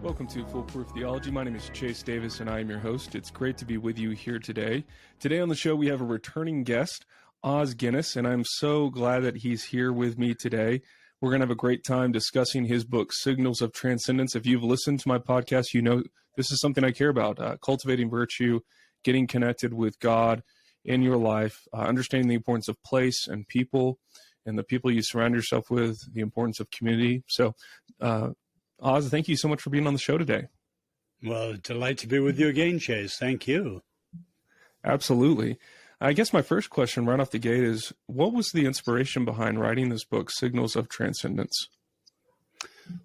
Welcome to Foolproof Theology. My name is Chase Davis, and I am your host. It's great to be with you here today. Today on the show, we have a returning guest, Os Guinness, and I'm so glad that he's here with me today. We're going to have a great time discussing his book, Signals of Transcendence. If you've listened to my podcast, you know this is something I care about, cultivating virtue, getting connected with God in your life, understanding the importance of place and people, and the people you surround yourself with, the importance of community. So, Oz, thank you so much for being on the show today. Well, delight to be with you again, Chase. Thank you. Absolutely. I guess my first question right off the gate is, what was the inspiration behind writing this book, Signals of Transcendence?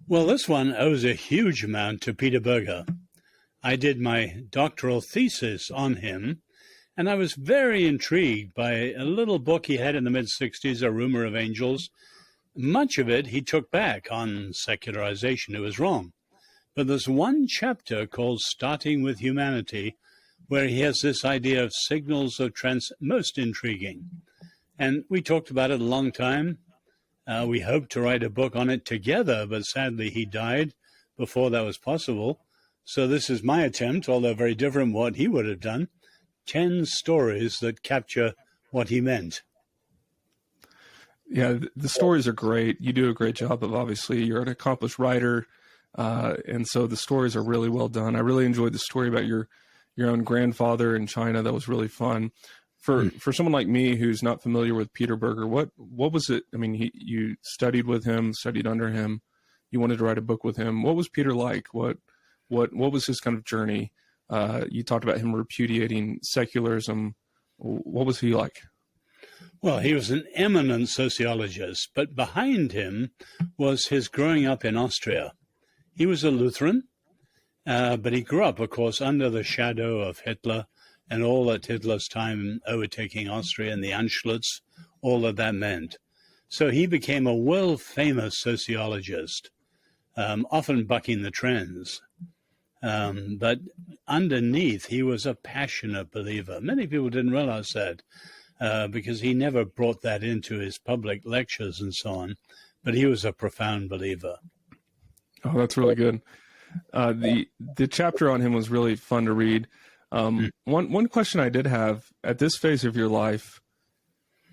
Well, this one owes a huge amount to Peter Berger. I did my doctoral thesis on him, and I was very intrigued by a little book he had in the mid-'60s, A Rumor of Angels. Much of it he took back on secularization. It was wrong. But there's one chapter called Starting with Humanity where he has this idea of signals of most intriguing. And we talked about it a long time. We hoped to write a book on it together, but sadly he died before that was possible. So this is my attempt, although very different from what he would have done. 10 stories that capture what he meant. Yeah, the stories are great. You do a great job of, obviously, you're an accomplished writer, and so the stories are really well done. I really enjoyed the story about your own grandfather in China. That was really fun. For someone like me who's not familiar with Peter Berger, what was it? I mean, you studied with him, studied under him. You wanted to write a book with him. What was Peter like? What was his kind of journey? You talked about him repudiating secularism. What was he like? Well, he was an eminent sociologist, but behind him was his growing up in Austria. He was a Lutheran, but he grew up, of course, under the shadow of Hitler and all that Hitler's time overtaking Austria and the Anschluss, all that meant. So he became a world-famous sociologist, often bucking the trends. But underneath, he was a passionate believer. Many people didn't realize that. Because he never brought that into his public lectures and so on, but he was a profound believer. Oh, that's really good. The chapter on him was really fun to read. One question I did have, at this phase of your life,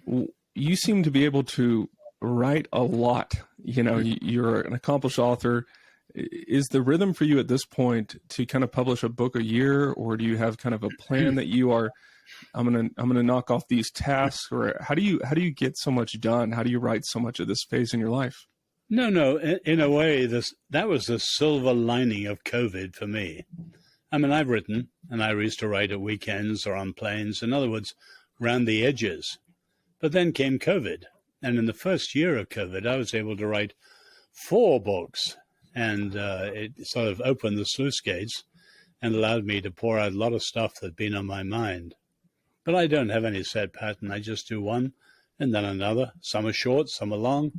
you seem to be able to write a lot. You know, you're an accomplished author. Is the rhythm for you at this point to kind of publish a book a year, or do you have kind of a plan that you are, I'm gonna knock off these tasks, or how do you get so much done? How do you write so much at this phase in your life? No. In a way, that was the silver lining of COVID for me. I mean, I've written, and I used to write at weekends or on planes. In other words, around the edges. But then came COVID, and in the first year of COVID, I was able to write 4 books, and it sort of opened the sluice gates and allowed me to pour out a lot of stuff that'd been on my mind. But I don't have any set pattern. I just do one and then another. Some are short, some are long,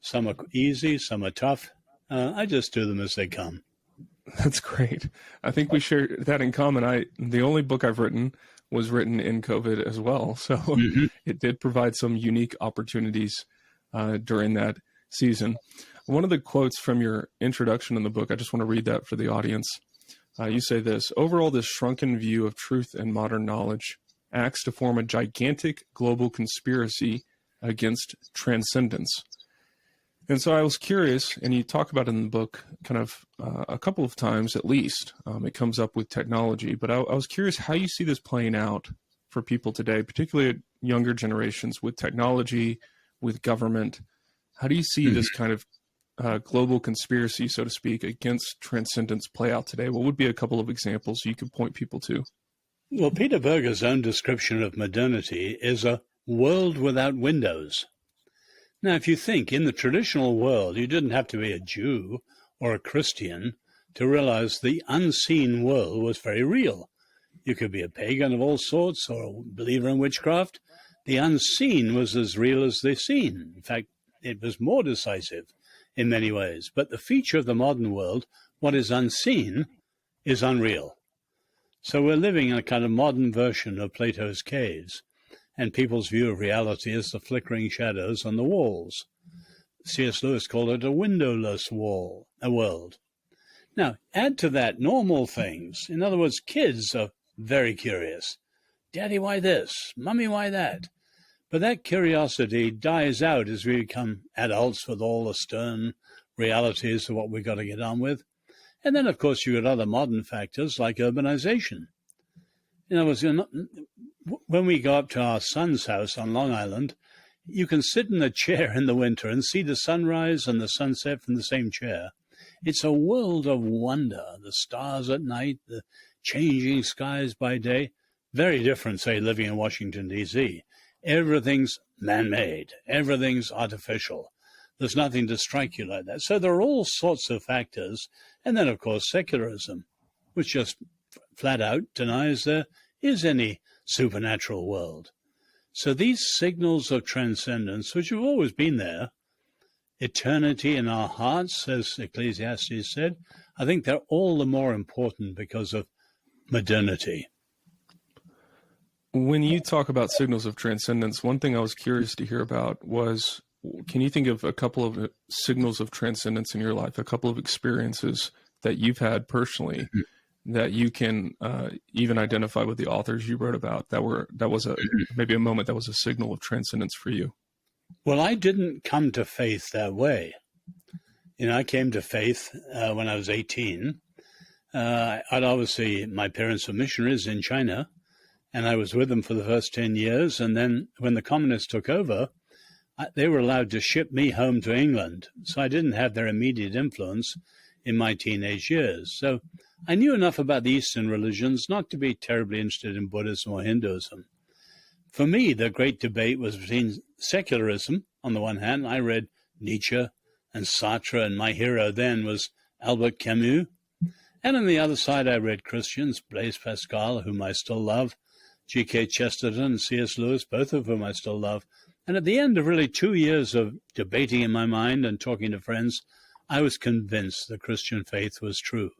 some are easy, some are tough. I just do them as they come. That's great. I think we share that in common. The only book I've written was written in COVID as well. So It did provide some unique opportunities during that season. One of the quotes from your introduction in the book, I just want to read that for the audience. You say this: overall, this shrunken view of truth and modern knowledge acts to form a gigantic global conspiracy against transcendence. And so I was curious, and you talk about it in the book kind of a couple of times at least. It comes up with technology, but I was curious how you see this playing out for people today, particularly younger generations, with technology, with government. How do you see this kind of global conspiracy, so to speak, against transcendence play out today? What would be a couple of examples you could point people to? Well, Peter Berger's own description of modernity is a world without windows. Now, if you think in the traditional world, you didn't have to be a Jew or a Christian to realize the unseen world was very real. You could be a pagan of all sorts or a believer in witchcraft. The unseen was as real as the seen. In fact, it was more decisive in many ways. But the feature of the modern world, what is unseen, is unreal. So we're living in a kind of modern version of Plato's caves, and people's view of reality is the flickering shadows on the walls. C.S. Lewis called it a windowless world. Now, add to that normal things. In other words, kids are very curious. Daddy, why this? Mummy, why that? But that curiosity dies out as we become adults with all the stern realities of what we've got to get on with. And then, of course, you've got other modern factors like urbanization. In other words, when we go up to our son's house on Long Island, you can sit in a chair in the winter and see the sunrise and the sunset from the same chair. It's a world of wonder. The stars at night, the changing skies by day. Very different, say, living in Washington, D.C. Everything's man-made. Everything's artificial. There's nothing to strike you like that. So there are all sorts of factors. And then, of course, secularism, which just flat out denies there is any supernatural world. So these signals of transcendence, which have always been there, eternity in our hearts, as Ecclesiastes said, I think they're all the more important because of modernity. When you talk about signals of transcendence, one thing I was curious to hear about was, can you think of a couple of signals of transcendence in your life, a couple of experiences that you've had personally that you can even identify with the authors you wrote about that was maybe a moment that was a signal of transcendence for you? Well, I didn't come to faith that way. I came to faith when I was 18. Obviously, my parents were missionaries in China, and I was with them for the first 10 years. And then when the communists took over, they were allowed to ship me home to England. So I didn't have their immediate influence in my teenage years. So I knew enough about the Eastern religions not to be terribly interested in Buddhism or Hinduism. For me, the great debate was between secularism. On the one hand, I read Nietzsche and Sartre, and my hero then was Albert Camus. And on the other side, I read Christians, Blaise Pascal, whom I still love, G.K. Chesterton and C.S. Lewis, both of whom I still love. And at the end of really 2 years of debating in my mind and talking to friends, I was convinced the Christian faith was true.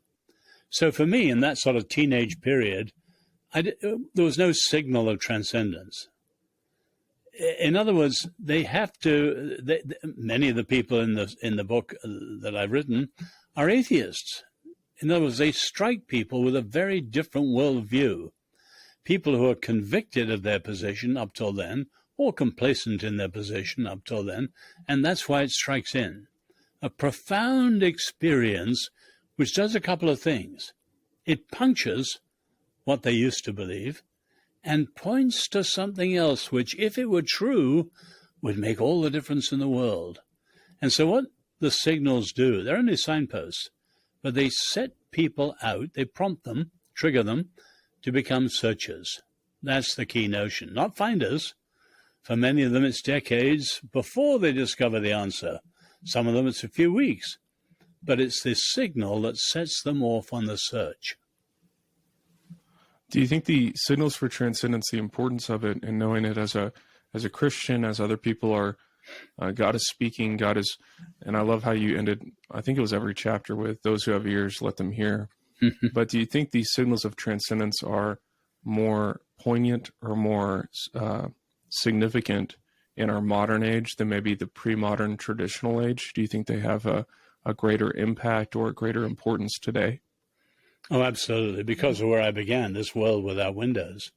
So for me, in that sort of teenage period, there was no signal of transcendence. In other words, many of the people in the book that I've written are atheists. In other words, they strike people with a very different worldview. People who are convicted of their position up till then, or complacent in their position up till then, and that's why it strikes in. A profound experience which does a couple of things. It punctures what they used to believe and points to something else which, if it were true, would make all the difference in the world. And so what the signals do, they're only signposts, but they set people out, they prompt them, trigger them, to become searchers. That's the key notion, not finders. For many of them, it's decades before they discover the answer. Some of them, it's a few weeks. But it's this signal that sets them off on the search. Do you think the signals for transcendence, the importance of it, and knowing it as a Christian, as other people are, God is speaking, God is, and I love how you ended, I think it was every chapter with, those who have ears, let them hear. But do you think these signals of transcendence are more poignant or more significant in our modern age than maybe the pre-modern traditional age? Do you think they have a greater impact or a greater importance today? Oh, absolutely. Because of where I began, this world without windows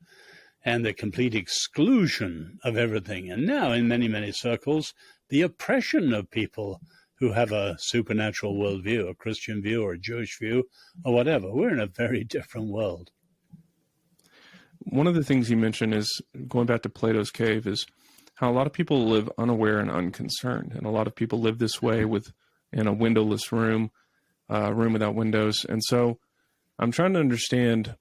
and the complete exclusion of everything. And now in many, many circles, the oppression of people who have a supernatural worldview, a Christian view or a Jewish view or whatever. We're in a very different world. One of the things you mentioned is, going back to Plato's cave, is how a lot of people live unaware and unconcerned. And a lot of people live this way in a windowless room, room without windows. And so I'm trying to understand,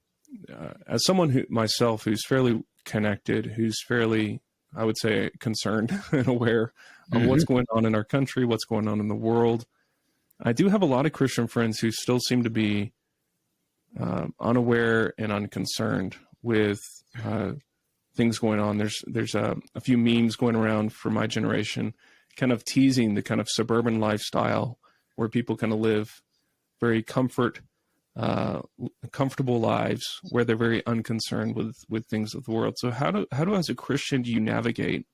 as someone myself who's fairly connected, who's fairly, I would say, concerned and aware of what's going on in our country, what's going on in the world. I do have a lot of Christian friends who still seem to be unaware and unconcerned with things going on. There's a few memes going around for my generation, kind of teasing the kind of suburban lifestyle where people kind of live very comfortable lives, where they're very unconcerned with things of the world. So how do as a Christian do you navigate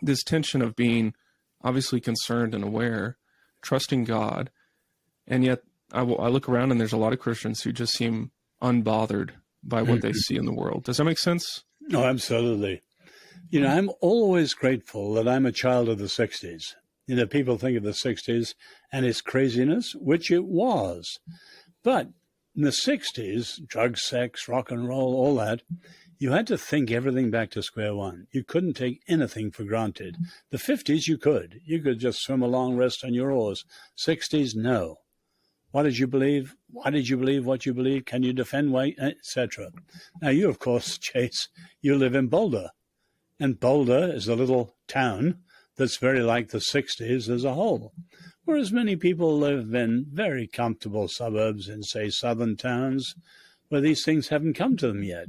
this tension of being obviously concerned and aware, trusting God, and yet I look around and there's a lot of Christians who just seem unbothered by what they see in the world. Does that make sense? Oh, absolutely. I'm always grateful that I'm a child of the 60s. People think of the 60s and its craziness, which it was. But in the 60s, drugs, sex, rock and roll, all that, you had to think everything back to square one. You couldn't take anything for granted. The 50s, you could. You could just swim along, rest on your oars. 60s, no. What did you believe? Why did you believe what you believe? Can you defend why, etc.? Now, you, of course, Chase, you live in Boulder. And Boulder is a little town that's very like the 60s as a whole. Whereas many people live in very comfortable suburbs in, say, southern towns where these things haven't come to them yet.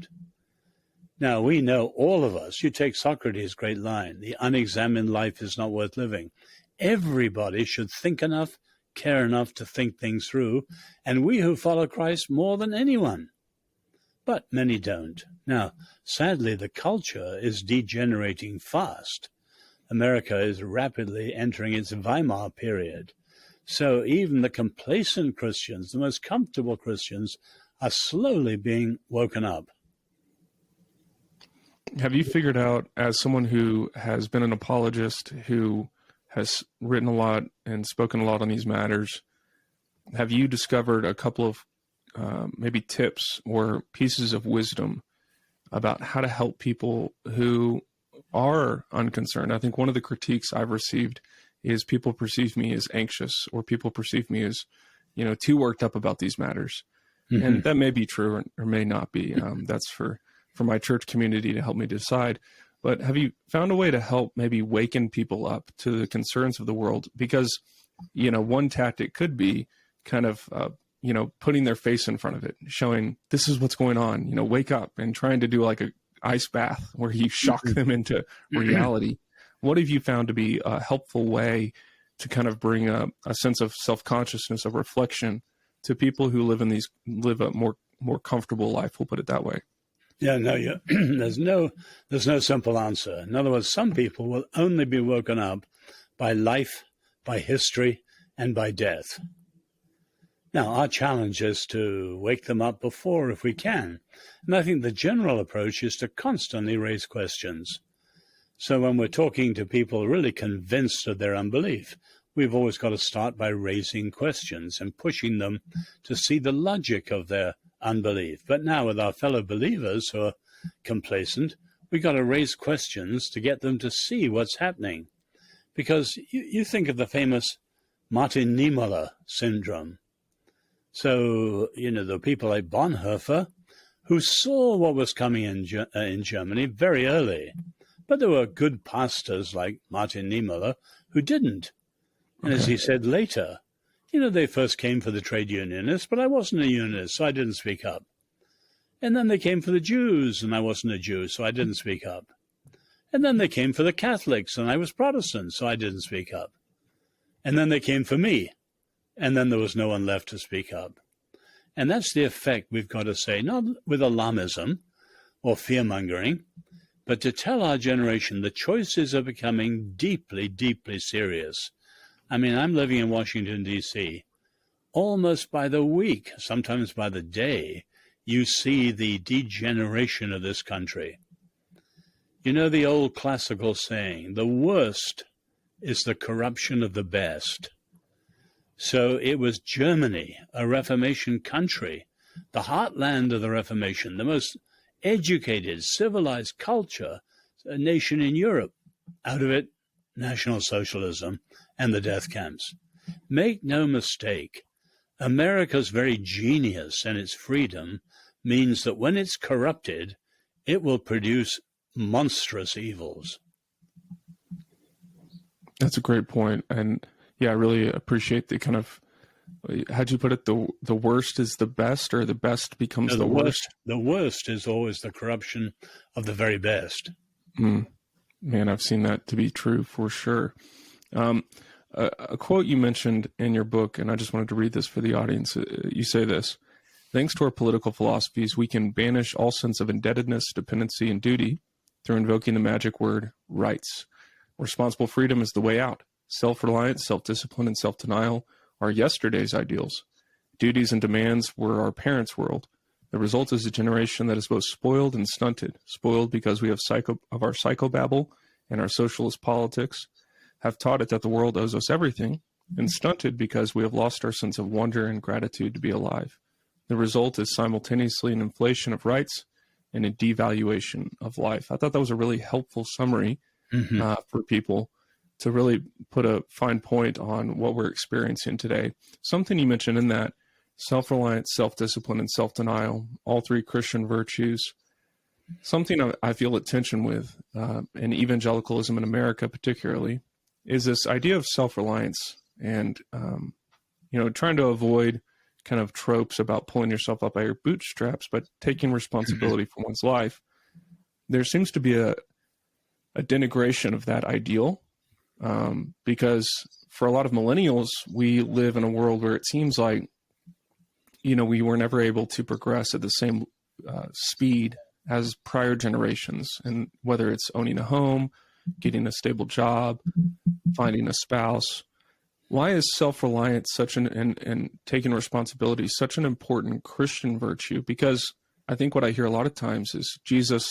Now, we know, all of us, you take Socrates' great line, the unexamined life is not worth living. Everybody should think enough, care enough to think things through, and we who follow Christ more than anyone. But many don't. Now, sadly, the culture is degenerating fast. America is rapidly entering its Weimar period. So even the complacent Christians, the most comfortable Christians, are slowly being woken up. Have you figured out, as someone who has been an apologist, who has written a lot and spoken a lot on these matters, have you discovered a couple of maybe tips or pieces of wisdom about how to help people who are unconcerned? I think one of the critiques I've received is people perceive me as anxious, or people perceive me as, too worked up about these matters. Mm-hmm. And that may be true or may not be. That's for my church community to help me decide. But have you found a way to help maybe waken people up to the concerns of the world? Because, one tactic could be kind of, putting their face in front of it, showing this is what's going on, wake up, and trying to do like a ice bath where you shock them into reality. What have you found to be a helpful way to kind of bring a sense of self-consciousness, of reflection to people who live a more comfortable life? We'll put it that way. Yeah, no, there's no simple answer. In other words, some people will only be woken up by life, by history, and by death. Now, our challenge is to wake them up before, if we can. And I think the general approach is to constantly raise questions. So when we're talking to people really convinced of their unbelief, we've always got to start by raising questions and pushing them to see the logic of their unbelief. But now with our fellow believers who are complacent, we've got to raise questions to get them to see what's happening. Because you think of the famous Martin Niemöller syndrome. So, the people like Bonhoeffer, who saw what was coming in Germany very early. But there were good pastors like Martin Niemöller who didn't. And as he said later, they first came for the trade unionists, but I wasn't a unionist, so I didn't speak up. And then they came for the Jews, and I wasn't a Jew, so I didn't speak up. And then they came for the Catholics, and I was Protestant, so I didn't speak up. And then they came for me, and then there was no one left to speak up. And that's the effect we've got to say, not with alarmism or fear-mongering, but to tell our generation the choices are becoming deeply, deeply serious. I mean, I'm living in Washington, D.C. Almost by the week, sometimes by the day, you see the degeneration of this country. The old classical saying, the worst is the corruption of the best. So it was Germany, a Reformation country, the heartland of the Reformation, the most educated, civilized culture, a nation in Europe. Out of it, National Socialism and the death camps. Make no mistake, America's very genius and its freedom means that when it's corrupted, it will produce monstrous evils. That's a great point. And yeah, I really appreciate the kind of, how'd you put it? The worst is the best, or the best becomes the worst? The worst is always the corruption of the very best. Man, I've seen that to be true for sure. A quote you mentioned in your book, and I just wanted to read this for the audience. You say this: thanks to our political philosophies, we can banish all sense of indebtedness, dependency, and duty through invoking the magic word rights. Responsible freedom is the way out. Self-reliance, self-discipline, and self-denial are yesterday's ideals. Duties and demands were our parents' world. The result is a generation that is both spoiled and stunted. Spoiled because we have our psychobabble and our socialist politics have taught it that the world owes us everything, and stunted because we have lost our sense of wonder and gratitude to be alive. The result is simultaneously an inflation of rights and a devaluation of life. I thought that was a really helpful summary for people to really put a fine point on what we're experiencing today. Something you mentioned in that, self-reliance, self-discipline, and self-denial, all three Christian virtues. Something I feel at tension with, in evangelicalism in America particularly, is this idea of self-reliance and, trying to avoid kind of tropes about pulling yourself up by your bootstraps, but taking responsibility for one's life. There seems to be a denigration of that ideal, because for a lot of millennials, we live in a world where it seems like, we were never able to progress at the same speed as prior generations. And whether it's owning a home, getting a stable job, finding a spouse, why is self-reliance and taking responsibility such an important Christian virtue? Because I think what I hear a lot of times is Jesus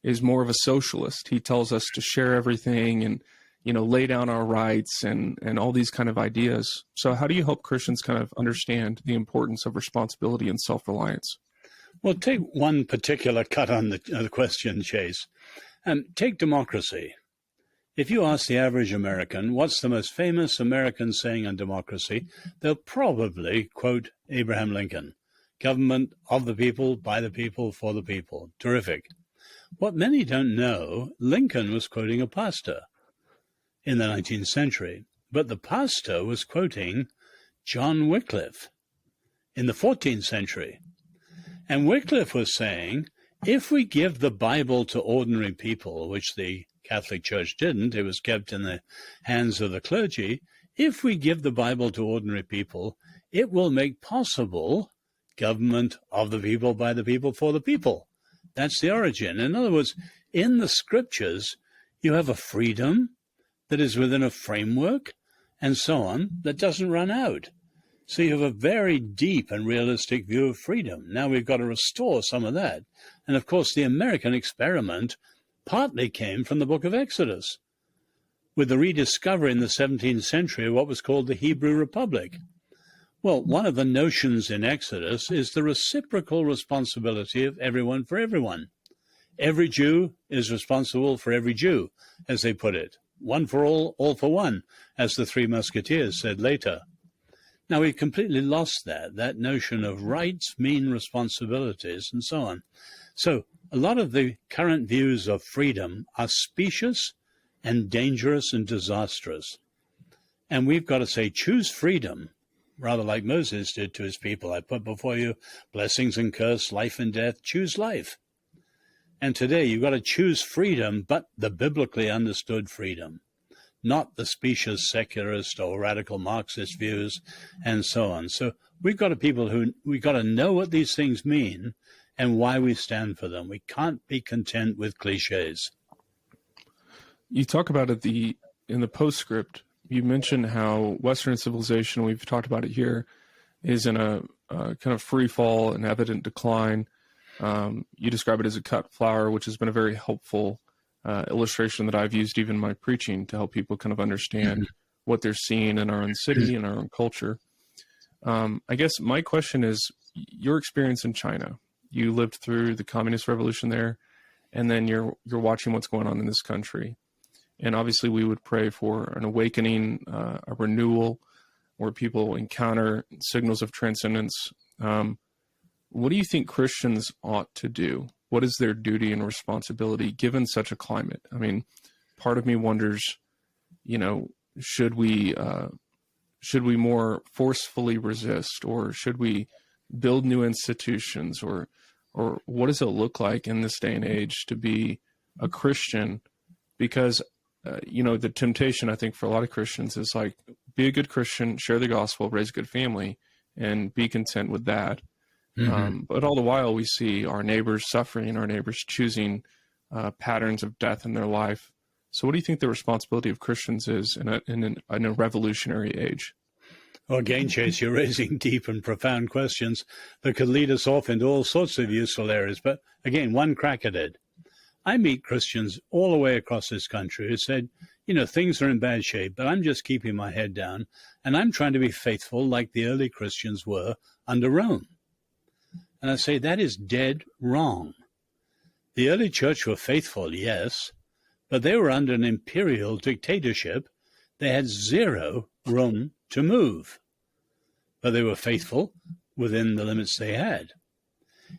is more of a socialist. He tells us to share everything and, lay down our rights and all these kind of ideas. So how do you help Christians kind of understand the importance of responsibility and self-reliance? Well, take one particular cut on the question, Chase. Take democracy. If you ask the average American, what's the most famous American saying on democracy, they'll probably quote Abraham Lincoln. Government of the people, by the people, for the people. Terrific. What many don't know, Lincoln was quoting a pastor in the 19th century, but the pastor was quoting John Wycliffe in the 14th century. And Wycliffe was saying, if we give the Bible to ordinary people, which the Catholic Church didn't, it was kept in the hands of the clergy, if we give the Bible to ordinary people, it will make possible government of the people, by the people, for the people. That's the origin. In other words, in the scriptures, you have a freedom that is within a framework and so on that doesn't run out. So you have a very deep and realistic view of freedom. Now we've got to restore some of that. And of course, the American experiment partly came from the book of Exodus, with the rediscovery in the 17th century of what was called the Hebrew Republic. Well, one of the notions in Exodus is the reciprocal responsibility of everyone for everyone. Every Jew is responsible for every Jew, as they put it. One for all for one, as the Three Musketeers said later. Now, we've completely lost that notion of rights mean responsibilities and so on. So a lot of the current views of freedom are specious and dangerous and disastrous. And we've got to say, choose freedom, rather like Moses did to his people. I put before you blessings and curse, life and death, choose life. And today you've got to choose freedom, but the biblically understood freedom, not the specious secularist or radical Marxist views and so on. So we've got to know what these things mean and why we stand for them. We can't be content with cliches. You talk about it in the postscript. You mentioned how Western civilization, we've talked about it here, is in a kind of free fall and evident decline. You describe it as a cut flower, which has been a very helpful illustration that I've used even in my preaching to help people kind of understand what they're seeing in our own city and our own culture. I guess my question is your experience in China. You lived through the communist revolution there, and then you're watching what's going on in this country. And obviously we would pray for an awakening, a renewal, where people encounter signals of transcendence. What do you think Christians ought to do? What is their duty and responsibility given such a climate? I mean, part of me wonders, should we more forcefully resist, or should we build new institutions, or what does it look like in this day and age to be a Christian? Because, the temptation, I think, for a lot of Christians is like, be a good Christian, share the gospel, raise a good family, and be content with that. But all the while we see our neighbors suffering, our neighbors choosing patterns of death in their life. So what do you think the responsibility of Christians is in a revolutionary age? Well, again, Chase, you're raising deep and profound questions that could lead us off into all sorts of useful areas. But again, one crack at it. I meet Christians all the way across this country who said, things are in bad shape, but I'm just keeping my head down, and I'm trying to be faithful like the early Christians were under Rome. And I say that is dead wrong. The early church were faithful, yes, but they were under an imperial dictatorship. They had zero room to move, but they were faithful within the limits they had.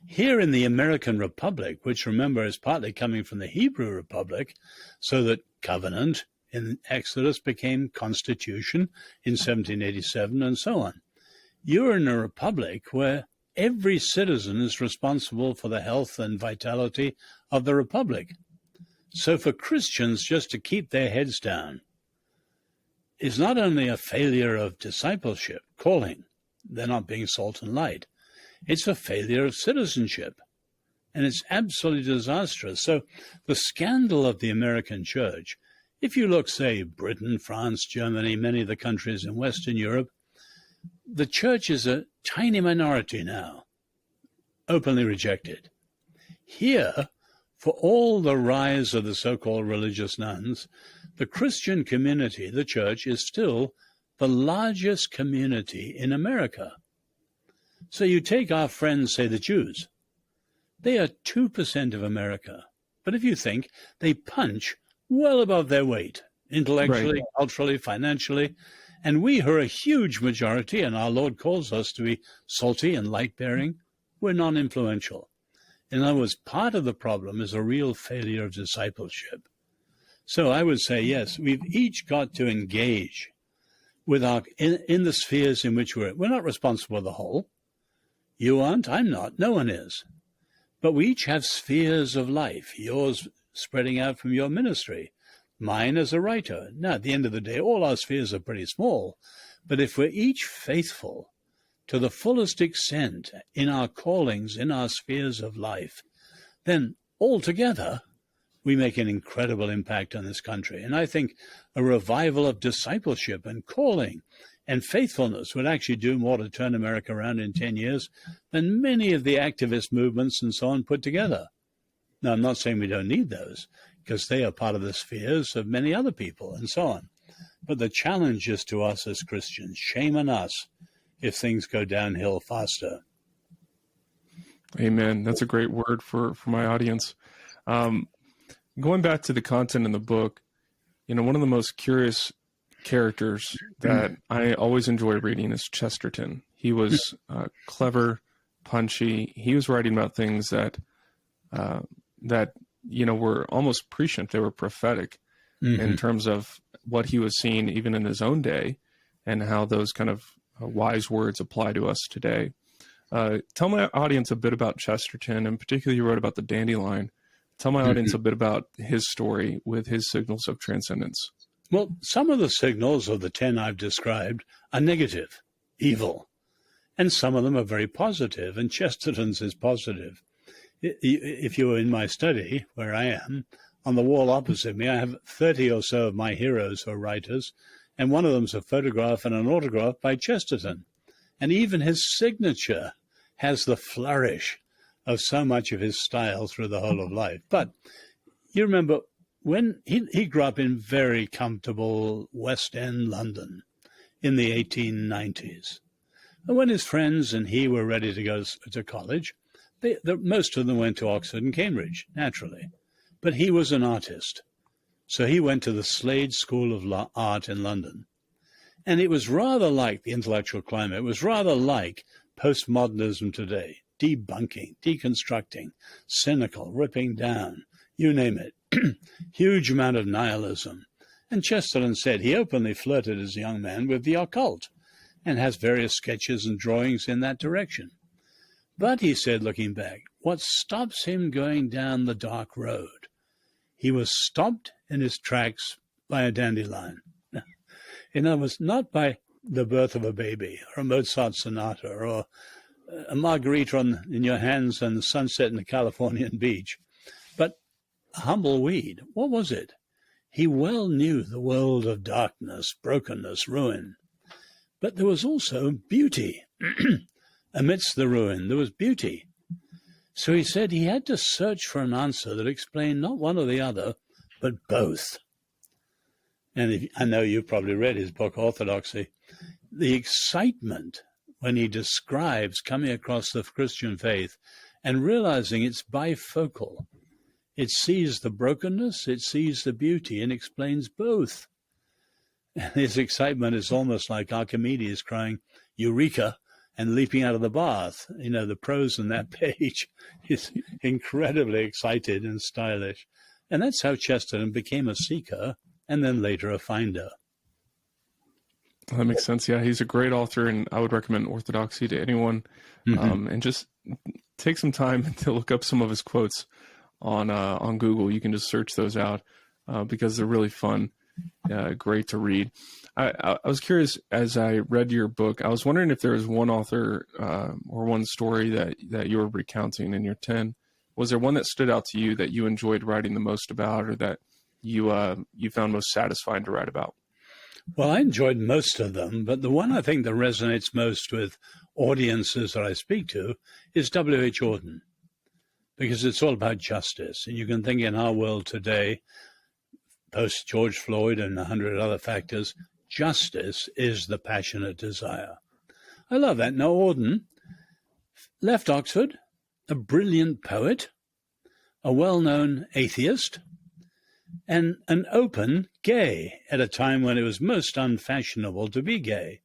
Here in the American Republic, which remember is partly coming from the Hebrew Republic, so that covenant in Exodus became constitution in 1787 and so on. You're in a republic where every citizen is responsible for the health and vitality of the republic. So for Christians just to keep their heads down is not only a failure of discipleship, calling, they're not being salt and light, it's a failure of citizenship, and it's absolutely disastrous. So the scandal of the American church, if you look, say, Britain, France, Germany, many of the countries in Western Europe, the church is a tiny minority now, openly rejected. Here, for all the rise of the so-called religious nuns, the Christian community, the church, is still the largest community in America. So you take our friends, say the Jews, they are 2% of America. But if you think, they punch well above their weight, intellectually, Right. culturally, financially. And we who are a huge majority, and our Lord calls us to be salty and light-bearing, we're non-influential. In other words, part of the problem is a real failure of discipleship. So I would say, yes, we've each got to engage with our in the spheres in which we're not responsible for the whole. You aren't, I'm not, no one is. But we each have spheres of life, yours spreading out from your ministry, mine as a writer. Now, at the end of the day, all our spheres are pretty small, but if we're each faithful to the fullest extent in our callings, in our spheres of life, then altogether we make an incredible impact on this country. And I think a revival of discipleship and calling and faithfulness would actually do more to turn America around in 10 years than many of the activist movements and so on put together. Now, I'm not saying we don't need those, because they are part of the spheres of many other people and so on. But the challenge is to us as Christians. Shame on us if things go downhill faster. Amen. That's a great word for my audience. Going back to the content in the book, one of the most curious characters that I always enjoy reading is Chesterton. He was clever, punchy. He was writing about things that were almost prescient. They were prophetic in terms of what he was seeing even in his own day and how those kind of wise words apply to us today. Tell my audience a bit about Chesterton, and particularly you wrote about the dandelion. Tell my audience a bit about his story with his Signals of Transcendence. Well, some of the signals of the 10 I've described are negative, evil, and some of them are very positive, and Chesterton's is positive. If you were in my study, where I am, on the wall opposite me, I have 30 or so of my heroes who are writers, and one of them's a photograph and an autograph by Chesterton. And even his signature has the flourish of so much of his style through the whole of life. But you remember when he grew up in very comfortable West End London in the 1890s. And when his friends and he were ready to go to college, most of them went to Oxford and Cambridge, naturally. But he was an artist. So he went to the Slade School of Art in London. And it was rather like the intellectual climate. It was rather like postmodernism today, debunking, deconstructing, cynical, ripping down, you name it. Huge amount of nihilism. And Chesterton said he openly flirted as a young man with the occult and has various sketches and drawings in that direction. But, he said, looking back, what stops him going down the dark road? He was stopped in his tracks by a dandelion. In other words, not by the birth of a baby or a Mozart sonata or a margarita in your hands and the sunset in the Californian beach, but a humble weed. What was it? He well knew the world of darkness, brokenness, ruin. But there was also beauty. Amidst the ruin, there was beauty. So he said he had to search for an answer that explained not one or the other, but both. And I know you've probably read his book, Orthodoxy. The excitement when he describes coming across the Christian faith and realizing it's bifocal. It sees the brokenness, it sees the beauty, and explains both. And his excitement is almost like Archimedes crying, Eureka, and leaping out of the bath. You know, the prose on that page is incredibly excited and stylish. And that's how Chesterton became a seeker and then later a finder. That makes sense. Yeah, he's a great author, and I would recommend Orthodoxy to anyone. And just take some time to look up some of his quotes on Google. You can just search those out because they're really fun, great to read. I was curious, as I read your book, I was wondering if there was one author or one story that you were recounting in your 10. Was there one that stood out to you that you enjoyed writing the most about, or that you found most satisfying to write about? Well, I enjoyed most of them, but the one I think that resonates most with audiences that I speak to is W.H. Auden, because it's all about justice. And you can think in our world today, post George Floyd and 100 other factors, justice is the passionate desire. I love that. Now, Auden left Oxford, a brilliant poet, a well-known atheist, and an open gay at a time when it was most unfashionable to be gay,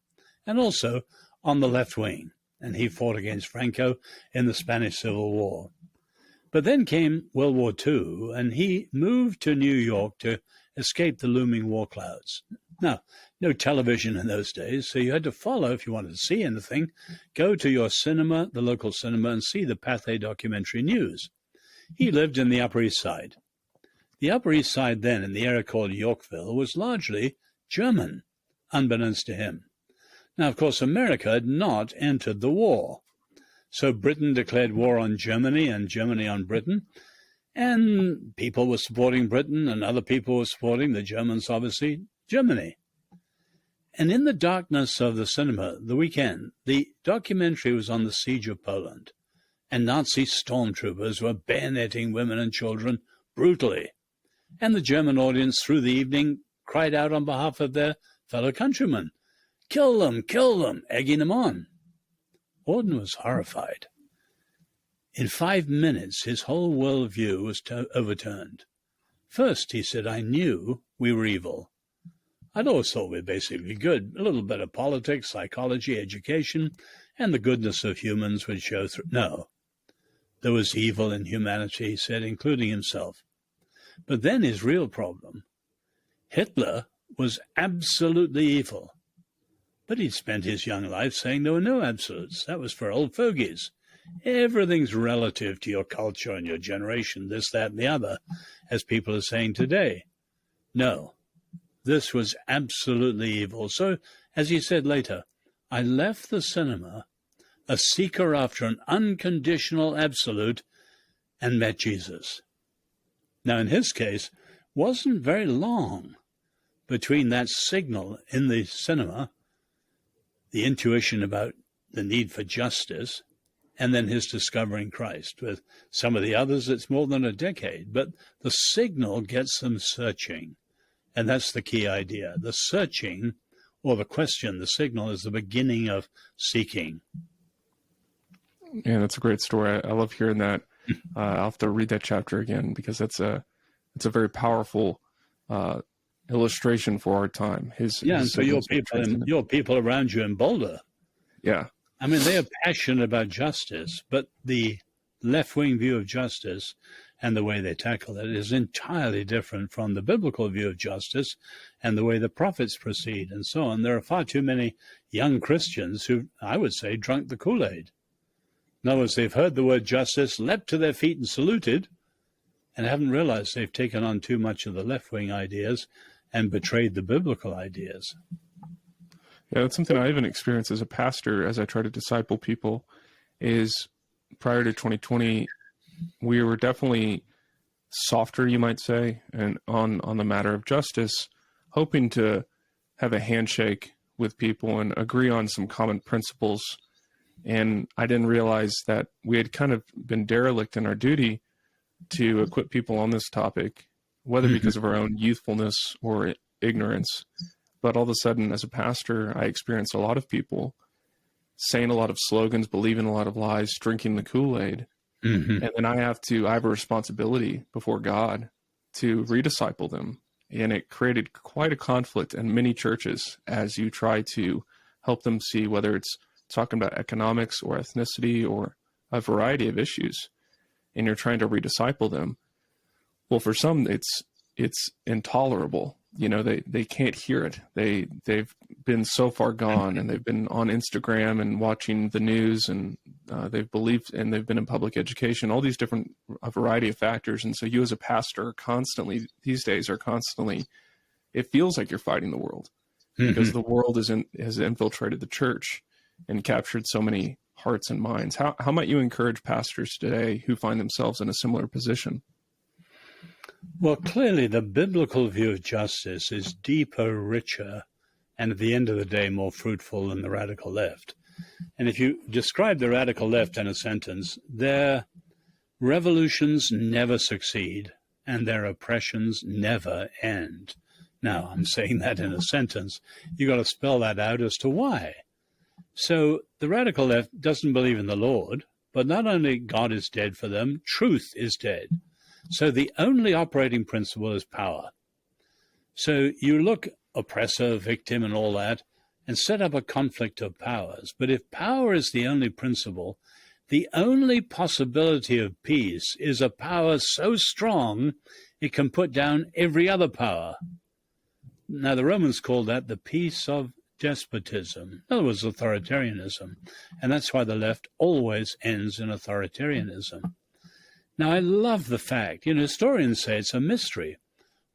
and also on the left wing. And he fought against Franco in the Spanish Civil War. But then came World War II, and he moved to New York to escape the looming war clouds. Now, no television in those days, so you had to follow, if you wanted to see anything, go to your cinema, the local cinema, and see the Pathé documentary news. He lived in the Upper East Side. The Upper East Side then, in the area called Yorkville, was largely German, unbeknownst to him. Now, of course, America had not entered the war. So Britain declared war on Germany and Germany on Britain. And people were supporting Britain and other people were supporting, the Germans obviously, Germany. And in the darkness of the cinema, the weekend, the documentary was on the siege of Poland. And Nazi stormtroopers were bayoneting women and children brutally. And the German audience through the evening cried out on behalf of their fellow countrymen, kill them, egging them on. Auden was horrified. In 5 minutes, his whole worldview was overturned. First, he said, I knew we were evil. I'd always thought we were basically good. A little bit of politics, psychology, education, and the goodness of humans would show through. No, there was evil in humanity, he said, including himself. But then his real problem, Hitler was absolutely evil. But he'd spent his young life saying there were no absolutes. That was for old fogies. Everything's relative to your culture and your generation, this, that, and the other, as people are saying today. No, this was absolutely evil. So, as he said later, I left the cinema, a seeker after an unconditional absolute, and met Jesus. Now, in his case, wasn't very long between that signal in the cinema, the intuition about the need for justice, and then his discovering Christ. With some of the others, it's more than a decade. But the signal gets them searching. And that's the key idea. The searching, or the question, the signal, is the beginning of seeking. Yeah, that's a great story. I love hearing that. I'll have to read that chapter again, because it's a very powerful illustration for our time. And for your people around you in Boulder. Yeah. I mean, they are passionate about justice, but the left-wing view of justice and the way they tackle it is entirely different from the biblical view of justice and the way the prophets proceed and so on. There are far too many young Christians who, I would say, drunk the Kool-Aid. In other words, they've heard the word justice, leapt to their feet and saluted, and haven't realized they've taken on too much of the left-wing ideas and betrayed the biblical ideas. Yeah, that's something I even experienced as a pastor as I try to disciple people. Is prior to 2020, we were definitely softer, you might say, and on the matter of justice, hoping to have a handshake with people and agree on some common principles. And I didn't realize that we had kind of been derelict in our duty to equip people on this topic, whether because of our own youthfulness or ignorance. But all of a sudden, as a pastor, I experienced a lot of people saying a lot of slogans, believing a lot of lies, drinking the Kool-Aid. And then I have a responsibility before God to redisciple them. And it created quite a conflict in many churches as you try to help them see whether it's talking about economics or ethnicity or a variety of issues, and you're trying to redisciple them. Well, for some, it's intolerable. They can't hear it. They've been so far gone, and they've been on Instagram and watching the news, and they've believed, and they've been in public education, all these different, a variety of factors. And so you as a pastor these days are constantly, it feels like you're fighting the world because the world has infiltrated the church and captured so many hearts and minds. How might you encourage pastors today who find themselves in a similar position? Well, clearly the biblical view of justice is deeper, richer, and at the end of the day, more fruitful than the radical left. And if you describe the radical left in a sentence, their revolutions never succeed and their oppressions never end. Now, I'm saying that in a sentence. You've got to spell that out as to why. So the radical left doesn't believe in the Lord, but not only God is dead for them, truth is dead. So the only operating principle is power. So you look oppressor, victim, and all that, and set up a conflict of powers. But if power is the only principle, the only possibility of peace is a power so strong it can put down every other power. Now, the Romans called that the peace of despotism. In other words, authoritarianism. And that's why the left always ends in authoritarianism. Now, I love the fact, historians say it's a mystery.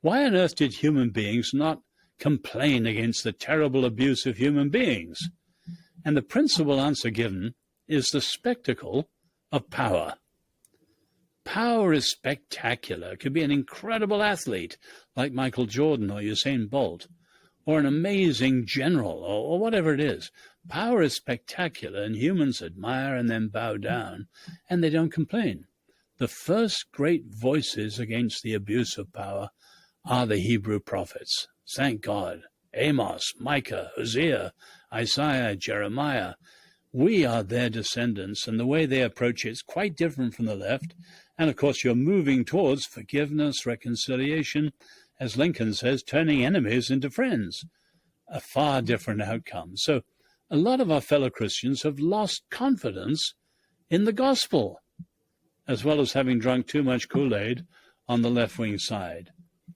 Why on earth did human beings not complain against the terrible abuse of human beings? And the principal answer given is the spectacle of power. Power is spectacular. It could be an incredible athlete like Michael Jordan or Usain Bolt, or an amazing general or whatever it is. Power is spectacular, and humans admire and then bow down, and they don't complain. The first great voices against the abuse of power are the Hebrew prophets. Thank God. Amos, Micah, Hosea, Isaiah, Jeremiah. We are their descendants, and the way they approach it is quite different from the left. And, of course, you're moving towards forgiveness, reconciliation, as Lincoln says, turning enemies into friends. A far different outcome. So a lot of our fellow Christians have lost confidence in the gospel, as well as having drunk too much Kool-Aid on the left-wing side.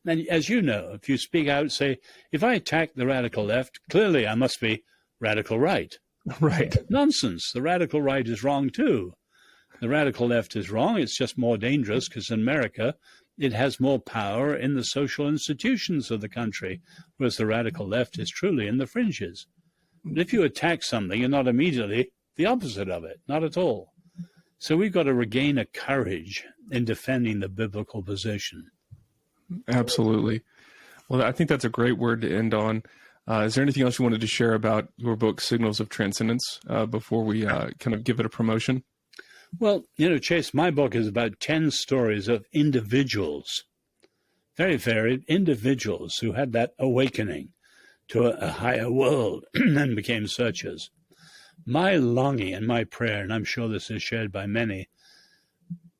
And as you know, if you speak out, say, if I attack the radical left, clearly I must be radical right. Right. Nonsense. The radical right is wrong too. The radical left is wrong. It's just more dangerous because in America, it has more power in the social institutions of the country, whereas the radical left is truly in the fringes. But if you attack something, you're not immediately the opposite of it, not at all. So we've got to regain a courage in defending the biblical position. Absolutely. Well, I think that's a great word to end on. Is there anything else you wanted to share about your book, Signals of Transcendence, before we kind of give it a promotion? Well, Chase, my book is about 10 stories of individuals, very varied individuals who had that awakening to a higher world and became searchers. My longing and my prayer, and I'm sure this is shared by many,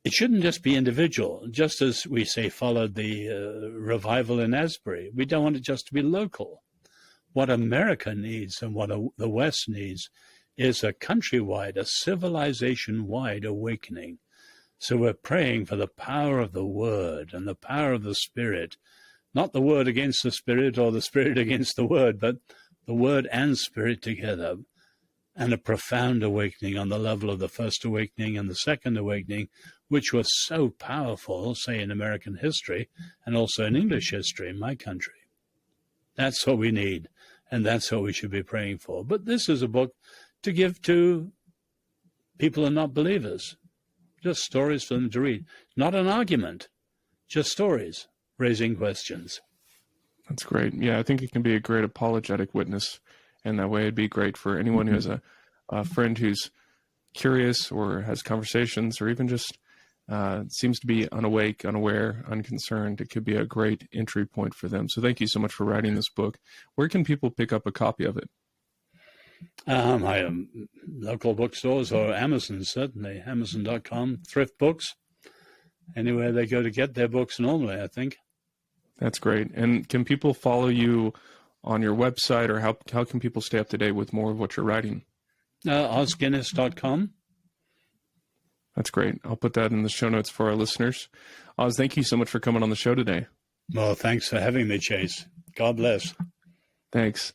it shouldn't just be individual, just as we say followed the revival in Asbury. We don't want it just to be local. What America needs and what the West needs is a countrywide, a civilization-wide awakening. So we're praying for the power of the Word and the power of the Spirit, not the Word against the Spirit or the Spirit against the Word, but the Word and Spirit together, and a profound awakening on the level of the First Awakening and the Second Awakening, which was so powerful, say, in American history and also in English history in my country. That's what we need, and that's what we should be praying for. But this is a book to give to people who are not believers, just stories for them to read. Not an argument, just stories, raising questions. That's great. Yeah, I think it can be a great apologetic witness And that way it'd be great for anyone who has a friend who's curious or has conversations or even just seems to be unawake, unaware, unconcerned. It could be a great entry point for them. So thank you so much for writing this book. Where can people pick up a copy of it? Local bookstores or Amazon, certainly. Amazon.com, thrift books, anywhere they go to get their books normally, I think. That's great. And can people follow you on your website, or how can people stay up to date with more of what you're writing? OzGuinness.com. That's great. I'll put that in the show notes for our listeners. Oz, thank you so much for coming on the show today. Well, thanks for having me, Chase. God bless. Thanks.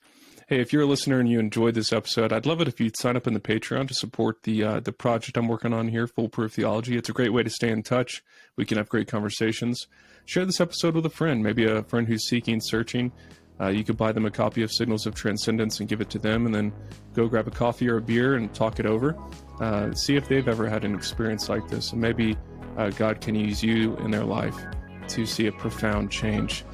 Hey, if you're a listener and you enjoyed this episode, I'd love it if you'd sign up in the Patreon to support the project I'm working on here, Foolproof Theology. It's a great way to stay in touch. We can have great conversations. Share this episode with a friend, maybe a friend who's seeking, searching. You could buy them a copy of Signals of Transcendence and give it to them, and then go grab a coffee or a beer and talk it over. See if they've ever had an experience like this, and maybe God can use you in their life to see a profound change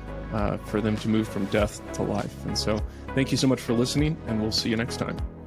for them to move from death to life. And so thank you so much for listening, and we'll see you next time.